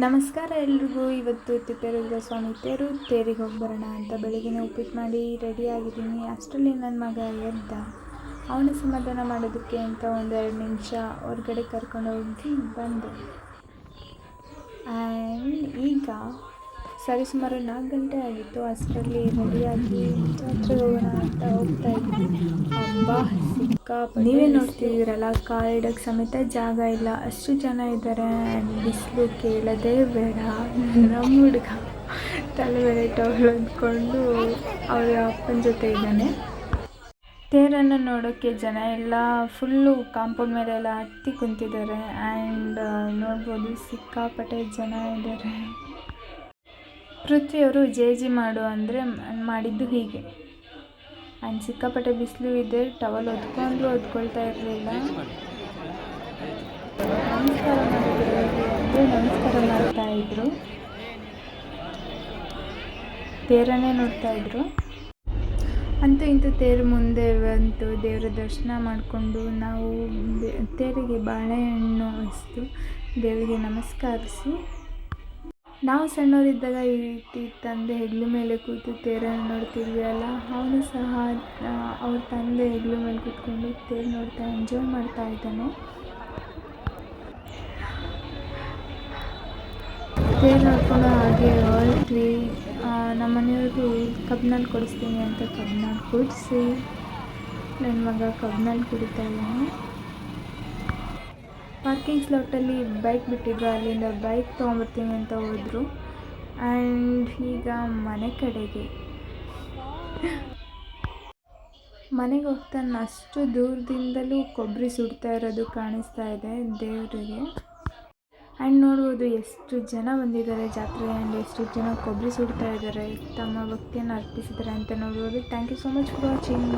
ನಮಸ್ಕಾರ ಎಲ್ರಿಗೂ. ಇವತ್ತು ತಿಪ್ಪೇರುದ್ರ ಸ್ವಾಮಿ ತೇರಿಗೆ ಹೋಗಿ ಬರೋಣ ಅಂತ ಬೆಳಗ್ಗೆ ಉಪ್ಪಿಟ್ಟು ಮಾಡಿ ರೆಡಿ ಆಗಿದ್ದೀನಿ. ಅಷ್ಟರಲ್ಲಿ ನನ್ನ ಮಗ ಎದ್ದ. ಅವನ ಸಮಾಧಾನ ಮಾಡೋದಕ್ಕೆ ಅಂತ ಒಂದೆರಡು ನಿಮಿಷ ಹೊರಗಡೆ ಕರ್ಕೊಂಡೋಗಿ ಬಂದೆ. ಆ್ಯಂಡ್ ಈಗ ಸರಿಸುಮಾರು 4 ಗಂಟೆ ಆಗಿತ್ತು. ಅಷ್ಟರಲ್ಲಿ ರೆಡಿಯಾಗಿ ಜಾತ್ರೆಗೆ ಹೋಗೋಣ ಅಂತ ಹೋಗ್ತಾ ಇದ್ವಿ. ಹಬ್ಬ ಸಿಕ್ಕಾಪಟ್ಟೆ ನೀವೇ ನೋಡ್ತಿದ್ದೀರಲ್ಲ, ಕಾಲಿಡಕ್ಕೆ ಸಮೇತ ಜಾಗ ಇಲ್ಲ, ಅಷ್ಟು ಜನ ಇದ್ದಾರೆ. ಬಿಸಿಲು ಕೇಳೋದೇ ಬೇಡ. ನಮ್ಮ ಹುಡುಗ ತಲೆ ಮೇಲೆ ಟವಲ್ ಅಂದ್ಕೊಂಡು ಅವರ ಅಪ್ಪನ ಜೊತೆ ಇದ್ದಾನೆ. ತೇರನ್ನು ನೋಡೋಕ್ಕೆ ಜನ ಎಲ್ಲ ಫುಲ್ಲು ಕಾಂಪೌಂಡ್ ಮೇಲೆಲ್ಲ ಹತ್ತಿ ಕುಂತಿದ್ದಾರೆ. ಆ್ಯಂಡ್ ನೋಡ್ಬೋದು ಸಿಕ್ಕಾಪಟ್ಟೆ ಜನ ಇದ್ದಾರೆ. ಪೃಥ್ವಿಯವರು ಜೆ ಮಾಡು ಅಂದರೆ ಮಾಡಿದ್ದು ಹೀಗೆ. ಆ್ಯಂಡ್ ಸಿಕ್ಕಾಪಟ್ಟೆ ಬಿಸಿಲು ಇದೆ. ಟವಲ್ ಹೊದ್ಕೊಳ್ತಾ ಇರಲಿಲ್ಲ. ನಮಸ್ಕಾರ ಮಾಡ್ತಾಯಿದ್ರು. ತೇರನ್ನೇ ನೋಡ್ತಾಯಿದ್ರು. ಅಂತೂ ಇಂತೂ ತೇರು ಮುಂದೆ ಬಂತು. ದೇವರ ದರ್ಶನ ಮಾಡಿಕೊಂಡು ನಾವು ತೇರಿಗೆ ಬಾಳೆಹಣ್ಣು ಹಚ್ಚಿತು. ದೇವರಿಗೆ ನಮಸ್ಕರಿಸಿ ನಾವು ಸಣ್ಣವರಿದ್ದಾಗ ಈ ರೀತಿ ತಂದೆ ಹೆಗ್ಲು ಮೇಲೆ ಕೂತು ತೇರನ್ನು ನೋಡ್ತಿದ್ವಿ ಅಲ್ಲ, ಅವನು ಸಹ ಅವ್ರ ತಂದೆ ಹೆಗ್ಲು ಮೇಲೆ ಕೂತ್ಕೊಂಡು ತೇರು ನೋಡ್ತಾ ಎಂಜಾಯ್ ಮಾಡ್ತಾ ಇದ್ದಾನೆ. ತೇರು ನೋಡ್ಕೊಂಡು ಹಾಗೆ ಹೊರಟ್ವಿ. ನಮ್ಮ ಮನೆಯವರು ಕಬ್ಬಿನಲ್ಲಿ ಕೊಡಿಸ್ತೀನಿ ಅಂತ ಕಬ್ಬಿನಲ್ಲಿ ಕುಡಿಸಿ ನನ್ನ ಮಗ ಕಬ್ಬಿನಲ್ಲಿ ಕುಡಿತಾ ಇದ್ದಾನೆ. ಪಾರ್ಕಿಂಗ್ ಸ್ಲಾಟಲ್ಲಿ ಬೈಕ್ ಬಿಟ್ಟಿದ್ರು, ಅಲ್ಲಿಂದ ಬೈಕ್ ತೊಗೊಂಬರ್ತೀನಿ ಅಂತ ಹೋದರು. ಆ್ಯಂಡ್ ಈಗ ಮನೆಗೆ ಹೋಗ್ತಾನೆ ಅಷ್ಟು ದೂರದಿಂದಲೂ ಕೊಬ್ಬರಿ ಸುಡ್ತಾ ಇರೋದು ಕಾಣಿಸ್ತಾ ಇದೆ ದೇವರಿಗೆ. ಆ್ಯಂಡ್ ನೋಡ್ಬೋದು ಎಷ್ಟು ಜನ ಬಂದಿದ್ದಾರೆ ಜಾತ್ರೆ. ಆ್ಯಂಡ್ ಎಷ್ಟು ಜನ ಕೊಬ್ಬರಿ ಸುಡ್ತಾ ಇದ್ದಾರೆ, ತಮ್ಮ ಭಕ್ತಿಯನ್ನು ಅರ್ಪಿಸಿದ್ದಾರೆ ಅಂತ ನೋಡ್ಬೋದು. Thank you so much for watching.